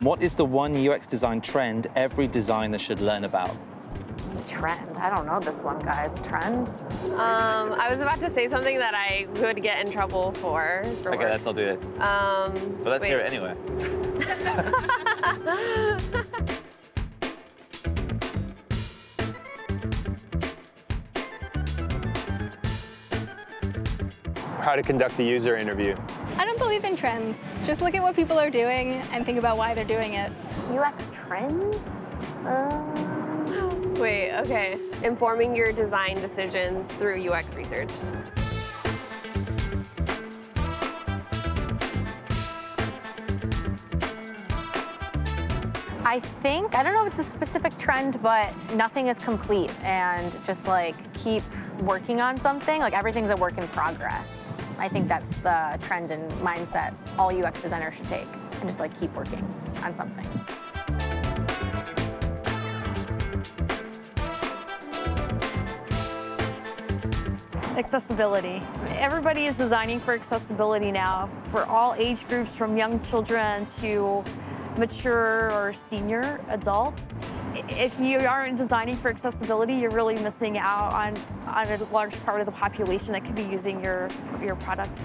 What is the one UX design trend every designer should learn about? Trend? I don't know this one, guys. Trend? I was about to say something that I would get in trouble for Okay, work. let's not do it. But let's hear it anyway. How to conduct a user interview. I don't believe in trends. Just look at what people are doing and think about why they're doing it. UX trend? Wait, okay. Informing your design decisions through UX research. I don't know if it's a specific trend, but nothing is complete, and just like keep working on something. Like everything's a work in progress. I think that's the trend and mindset all UX designers should take, and just like keep working on something. Accessibility. Everybody is designing for accessibility now, for all age groups, from young children to mature or senior adults. If you aren't designing for accessibility, you're really missing out on a large part of the population that could be using your product.